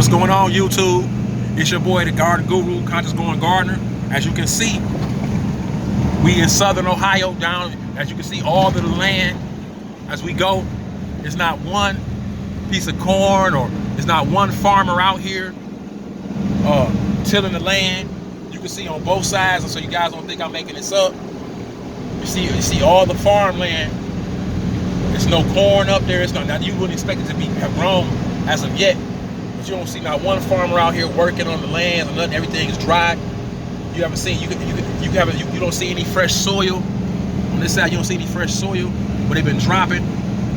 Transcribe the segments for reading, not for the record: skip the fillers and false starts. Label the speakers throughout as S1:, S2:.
S1: What's going on, YouTube? It's your boy, the Garden Guru, Conscious Growing Gardener. As you can see, we in Southern Ohio. Down, as you can see, all of the land as we go. There's not one piece of corn, or there's not one farmer out here tilling the land. You can see on both sides, and so you guys don't think I'm making this up. You see all the farmland. There's no corn up there. It's not. Now you wouldn't expect it to have grown as of yet. But you don't see not one farmer out here working on the land or nothing. Everything is dry. You haven't seen. You don't see any fresh soil on this side. You don't see any fresh soil, but they've been dropping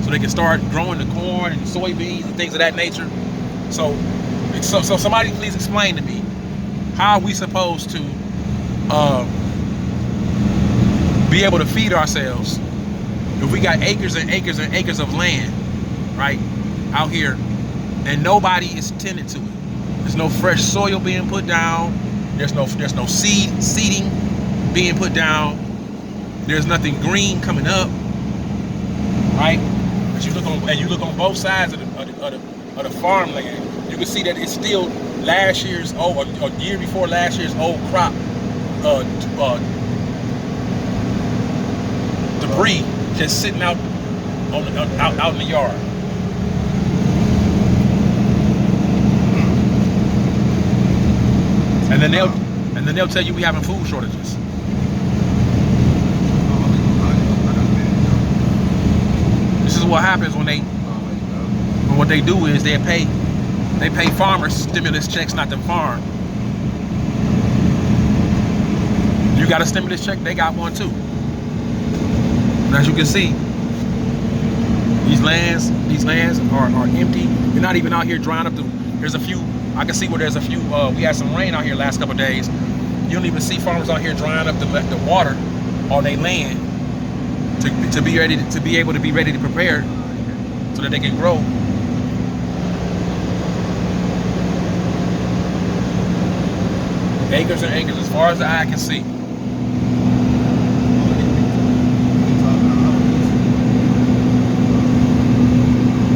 S1: so they can start growing the corn and soybeans and things of that nature. So somebody please explain to me, how are we supposed to be able to feed ourselves if we got acres and acres and acres of land right out here and nobody is tending to it? There's no fresh soil being put down. There's no seeding being put down. There's nothing green coming up, right? As you look on both sides of the farmland, you can see that it's still last year's old, or year before last year's old crop debris just sitting out out in the yard. And then they'll tell you we having food shortages. This is what happens when what they do is they pay farmers stimulus checks not to farm. You got a stimulus check, they got one too. And as you can see, these lands are empty. You're not even out here drying up. There's a few. I can see where there's a few. We had some rain out here last couple of days. You don't even see farmers out here drying up the water on their land to be able to be ready to prepare so that they can grow. Acres and acres as far as the eye can see.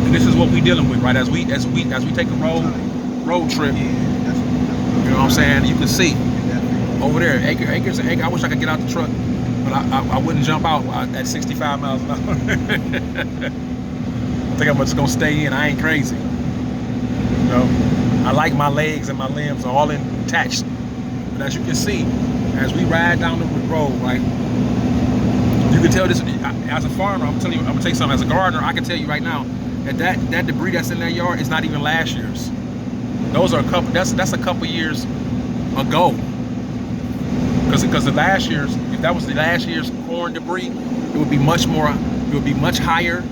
S1: And this is what we're dealing with, right? As we take a road trip, you know what I'm saying? You can see over there, acres and acres. I wish I could get out the truck, but I wouldn't jump out at 65 miles an hour. I think I'm just gonna stay in. I ain't crazy. You know, I like my legs and my limbs are all attached. But as you can see, as we ride down the road, right, you can tell this. As a farmer, I'm gonna tell you something. As a gardener, I can tell you right now that debris that's in that yard is not even last year's. Those are a couple. That's a couple years ago. Because the last year's, if that was the last year's corn debris, it would be much more. It would be much higher,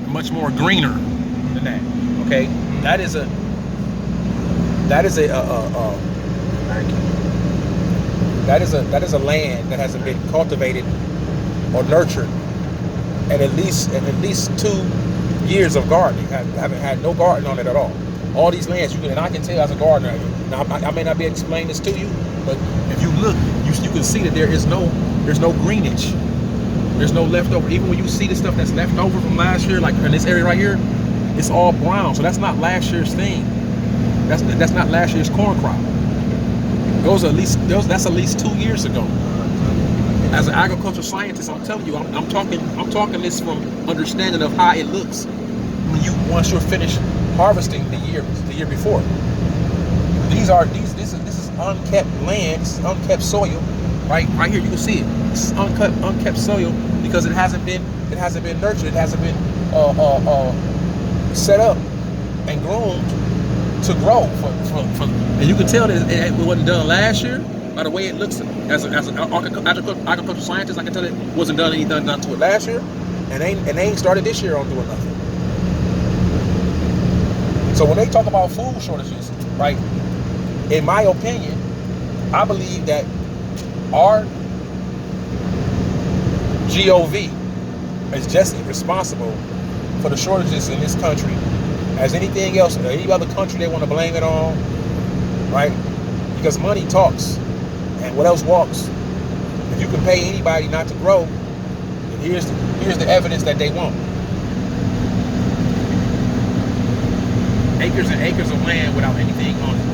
S1: much more greener than that. Okay, that is a land that hasn't been cultivated or nurtured at least 2 years of gardening. Haven't had no garden on it at all. All these lands, and I can tell as a gardener. Now I may not be able to explain this to you, but if you look, you can see that there's no greenage. There's no leftover. Even when you see the stuff that's left over from last year, like in this area right here, it's all brown. So that's not last year's thing. That's not last year's corn crop. That's at least 2 years ago. As an agricultural scientist, I'm telling you, I'm talking this from understanding of how it looks once you're finished harvesting the year before. This is unkept land, this is unkept soil, right here. You can see it. This is unkept soil because it hasn't been nurtured. It hasn't been set up and groomed to grow. And you can tell that it wasn't done last year by the way it looks. As an agricultural scientist, I can tell it wasn't done to it last year, and they ain't started this year on doing nothing. So when they talk about food shortages, right? In my opinion, I believe that our GOV is just as responsible for the shortages in this country as anything else, or any other country they want to blame it on, right? Because money talks, and what else walks? If you can pay anybody not to grow, then here's the evidence that they won't. acres and acres of land without anything on it.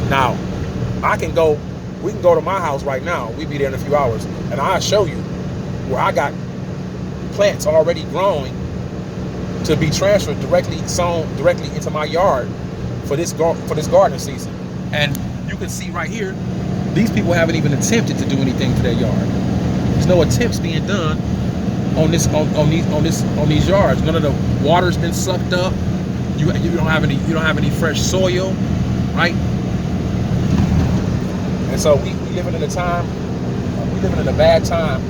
S1: Now, we can go to my house right now. We'll be there in a few hours, and I'll show you where I got plants already growing to be transferred sown directly into my yard for this gardening season. And you can see right here, these people haven't even attempted to do anything to their yard. There's no attempts being done on these yards. None of the water's been sucked up. You don't have any fresh soil, right? And so we living in a time, we living in a bad time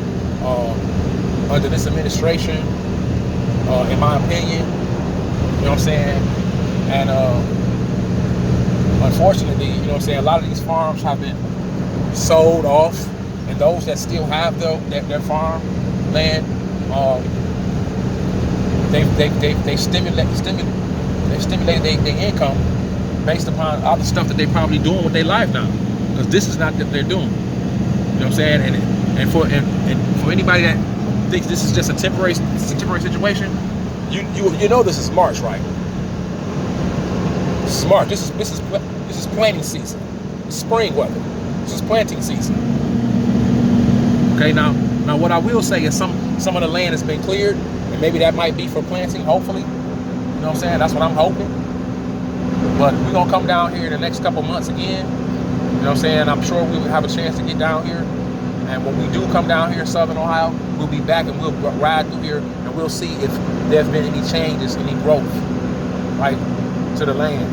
S1: under this administration, in my opinion. You know what I'm saying? And unfortunately, you know what I'm saying, a lot of these farms have been sold off, and those that still have their farm land, they stimulate their income based upon all the stuff that they probably doing with their life now, because this is not that they're doing. You know what I'm saying? And for anybody that thinks this is just a temporary situation, you know this is March, right? This is March. This is planting season. It's spring weather. This is planting season. Okay, now what I will say is some of the land has been cleared, and maybe that might be for planting, hopefully. You know what I'm saying? That's what I'm hoping. But we're gonna come down here in the next couple months again. You know what I'm saying? I'm sure we will have a chance to get down here. And when we do come down here in Southern Ohio, we'll be back and we'll ride through here, and we'll see if there's been any changes, any growth, right, to the land.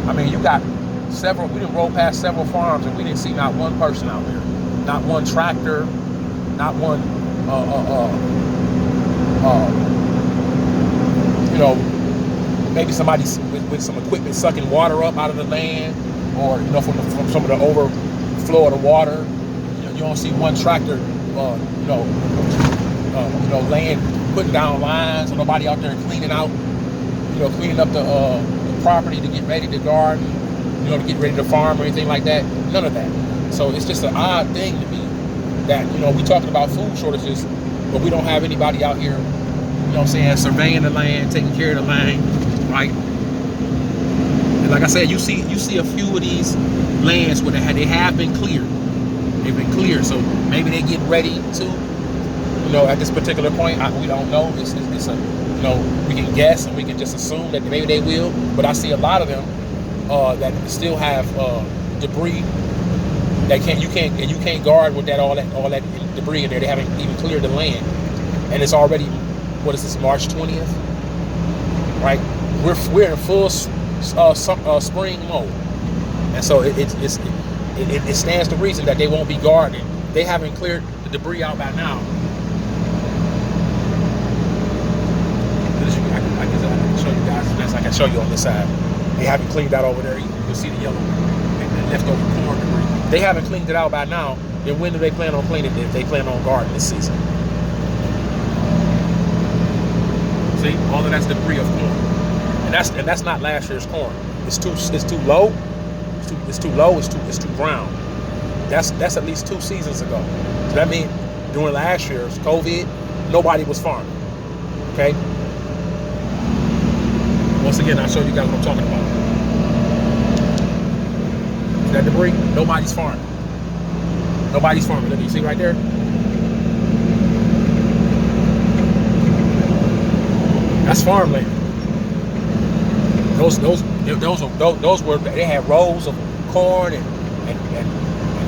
S1: I mean, you got we didn't roll past several farms, and we didn't see not one person out there, not one tractor, not one, you know, maybe somebody with some equipment sucking water up out of the land, or, you know, from some of the overflow of the water. You don't see one tractor, laying, putting down lines, or nobody out there cleaning up the property to get ready to garden, you know, to get ready to farm or anything like that. None of that. So it's just an odd thing to me that, you know, we talking about food shortages, but we don't have anybody out here, you know what I'm saying, surveying the land, taking care of the land, right? And like I said, you see a few of these lands where they have been cleared. They've been cleared, so maybe they get ready to, you know, at this particular point. We don't know. It's a, you know, we can guess and we can just assume that maybe they will. But I see a lot of them that still have debris that you can't guard with all that debris in there. They haven't even cleared the land, and it's already, what is this, March 20th, right? We're in full spring mode, and so it stands to reason that they won't be gardening. They haven't cleared the debris out by now. I can show you guys the best I can show you on this side. They haven't cleaned that over there. You can see the yellow and leftover corn debris. They haven't cleaned it out by now. Then when do they plan on cleaning it if they plan on gardening this season? See, all of that's debris of corn, and that's not last year's corn. It's too low. It's too low. It's too brown. That's at least 2 seasons ago. So that means during last year's COVID, nobody was farming. Okay. Once again, I'll show you guys what I'm talking about. See that debris? Nobody's farming. Nobody's farming. Look, you see right there? That's farmland. Those were, they had rows of corn and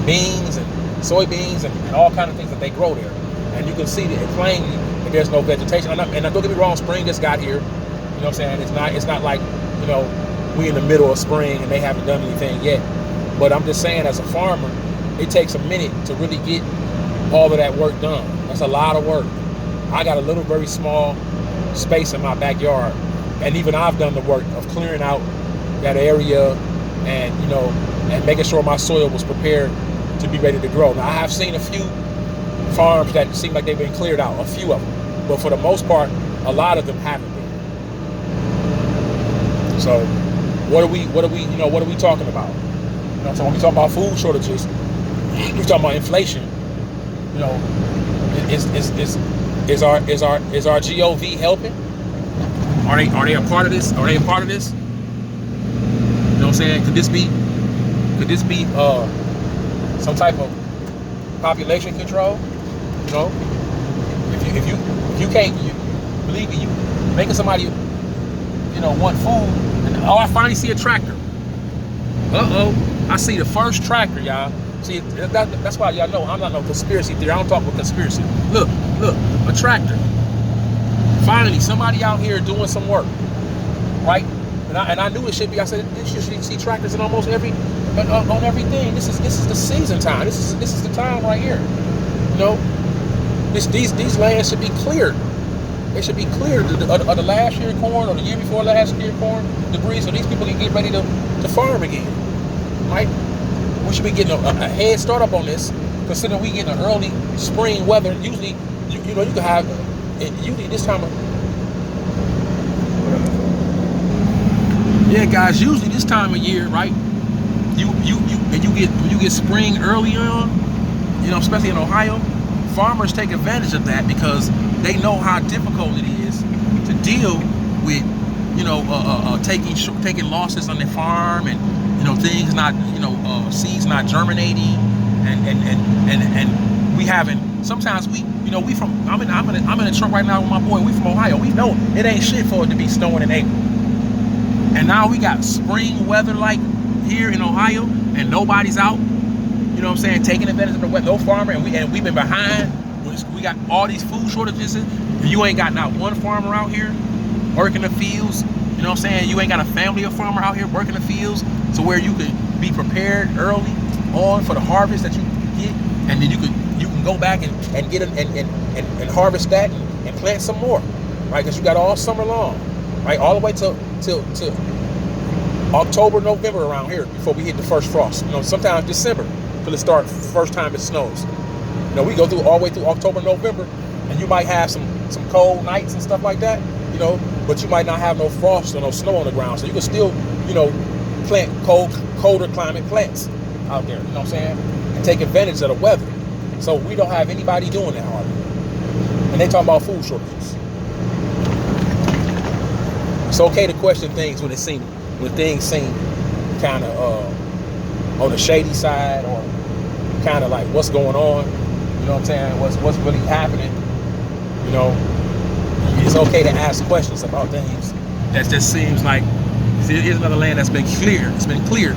S1: beans and soybeans and all kinds of things that they grow there. And you can see that plainly that there's no vegetation. And don't get me wrong, spring just got here. You know what I'm saying? It's not like, you know, we in the middle of spring and they haven't done anything yet. But I'm just saying, as a farmer, it takes a minute to really get all of that work done. That's a lot of work. I got a little very small space in my backyard, and even I've done the work of clearing out that area and, you know, and making sure my soil was prepared to be ready to grow. Now, I have seen a few farms that seem like they've been cleared out, a few of them, but for the most part, a lot of them haven't been. So what are we talking about? You know, so when we talk about food shortages, we're talking about inflation. You know, is our GOV helping? Are they a part of this? Are they a part of this? You know what I'm saying? Could this be some type of population control? You know, if you can't believe it, you making somebody, you know, want food. And oh, I finally see a tractor. I see the first tractor, y'all. See, that's why y'all know I'm not no conspiracy theory. I don't talk about conspiracy. Look, a tractor. Finally, somebody out here doing some work, right? And I knew it should be. I said you should see tractors in almost on everything. This is the season time. This is the time right here. You know, these lands should be cleared. They should be cleared of the last year corn or the year before last year corn debris, so these people can get ready to farm again, right? We should be getting a head start up on this, considering we getting an early spring weather. Usually, you can have, usually this time of, yeah, guys, usually this time of year, right? You get spring early on, you know, especially in Ohio. Farmers take advantage of that because they know how difficult it is to deal with, you know, taking losses on their farm, and you know, things not, you know, seeds not germinating, and we haven't. Sometimes we from I'm in a truck right now with my boy. We from Ohio. We know it ain't shit for it to be snowing in April, and now we got spring weather like here in Ohio, and nobody's out. You know what I'm saying? Taking advantage of the weather. No farmer, and we've been behind. We got all these food shortages, and you ain't got not one farmer out here working the fields. You know what I'm saying? You ain't got a family of farmer out here working the fields, so where you could be prepared early on for the harvest that you get, and then you can go back and get and harvest that and plant some more, right? Because you got all summer long, right? All the way till October, November around here before we hit the first frost. You know, sometimes December till it starts first time it snows. You know, we go through all the way through October, November, and you might have some cold nights and stuff like that, you know, but you might not have no frost or no snow on the ground. So you can still, you know, plant colder climate plants out there, you know what I'm saying? And take advantage of the weather. So we don't have anybody doing that hardly. And they talking about food shortages. It's okay to question things when things seem kind of on the shady side, or kind of like what's going on. You know what I'm saying? What's really happening? You know, it's okay to ask questions about things that just seems like here's another land that's been cleared. It's been cleared,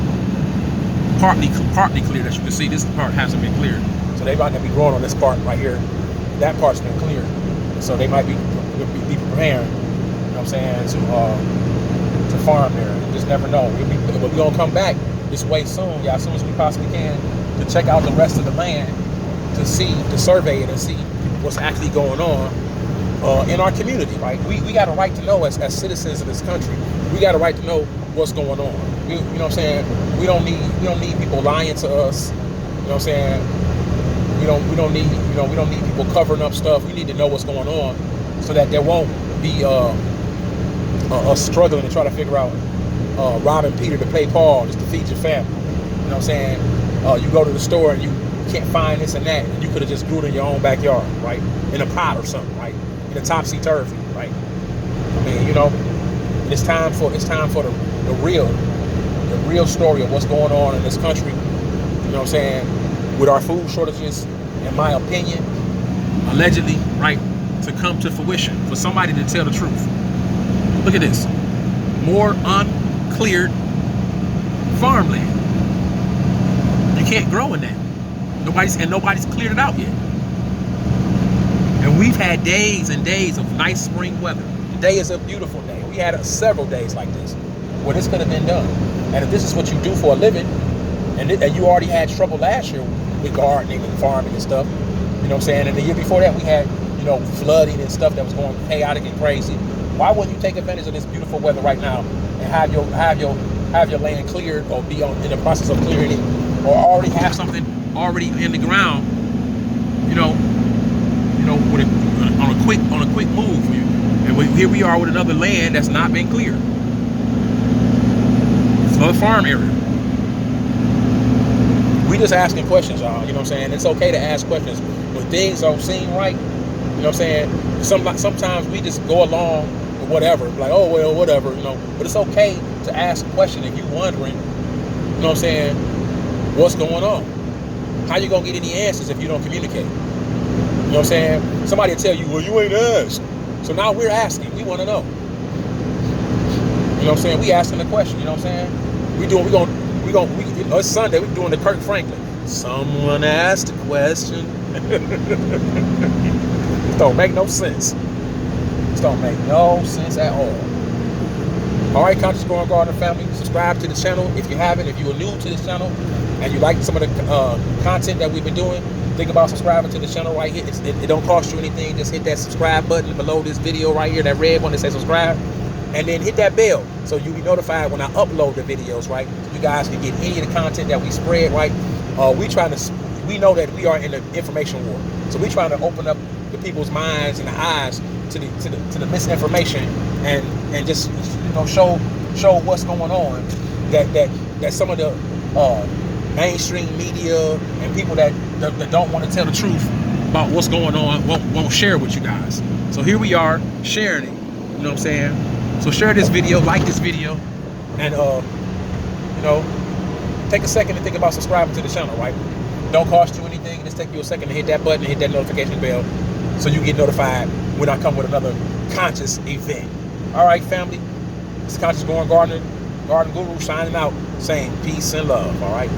S1: partly cleared. As you can see, this part hasn't been cleared. So they might not be growing on this part right here. That part's been cleared. So they might be preparing, you know what I'm saying, to farm there. You just never know. We're gonna come back this way soon, y'all, as soon as we possibly can, to check out the rest of the land, to survey it and see what's actually going on in our community, right? We got a right to know as citizens of this country. We got a right to know what's going on. You know what I'm saying? We don't need people lying to us. You know what I'm saying? We don't need people covering up stuff. We need to know what's going on so that there won't be us struggling to try to figure out robbing Peter to pay Paul just to feed your family. You know what I'm saying? You go to the store and you can't find this and that, and you could have just grew it in your own backyard, right? In a pot or something, right? In a topsy-turvy, right? I mean, you know, it's time for the real story of what's going on in this country. You know what I'm saying? With our food shortages, in my opinion, allegedly, right, to come to fruition, for somebody to tell the truth. Look at this. More uncleared farmland. You can't grow in that. Nobody's cleared it out yet. And we've had days and days of nice spring weather. Today is a beautiful day. We had several days like this where this could have been done. And if this is what you do for a living, and you already had trouble last year with gardening and farming and stuff, you know what I'm saying? And the year before that we had, you know, flooding and stuff that was going chaotic and crazy. Why wouldn't you take advantage of this beautiful weather right now and have your land cleared, or be in the process of clearing it, or already have something already in the ground, you know, with on a quick move for you. And here we are with another land that's not been cleared. It's another farm area. We just asking questions, y'all. You know what I'm saying? It's okay to ask questions when things don't seem right. You know what I'm saying? Sometimes we just go along with whatever, like, oh, well, whatever, you know. But it's okay to ask a question if you're wondering, you know what I'm saying, what's going on. How you gonna get any answers if you don't communicate? You know what I'm saying? Somebody will tell you, well, you ain't asked. So now we're asking. We want to know. You know what I'm saying? We asking the question. You know what I'm saying? It's Sunday. We're doing the Kirk Franklin. Someone asked a question. It don't make no sense. It don't make no sense at all. All right, Conscious Growing Gardener family, subscribe to the channel if you haven't. If you are new to this channel and you like some of the content that we've been doing, think about subscribing to the channel right here. It don't cost you anything. Just hit that subscribe button below this video right here, that red one that says subscribe, and then hit that bell so you'll be notified when I upload the videos, right? You guys can get any of the content that we spread, right? We know that we are in the information war, so we trying to open up the people's minds and the eyes to the misinformation and just, you know, show what's going on, that some of the mainstream media and people that don't want to tell the truth about what's going on won't share with you guys. So here we are sharing it. You know what I'm saying? So share this video, like this video, and you know, take a second to think about subscribing to the channel, right? Don't cost you anything. Just take you a second to hit that button and hit that notification bell so you get notified when I come with another conscious event. All right, family. It's Conscious Growing Gardener, Garden Guru signing out, saying peace and love. All right.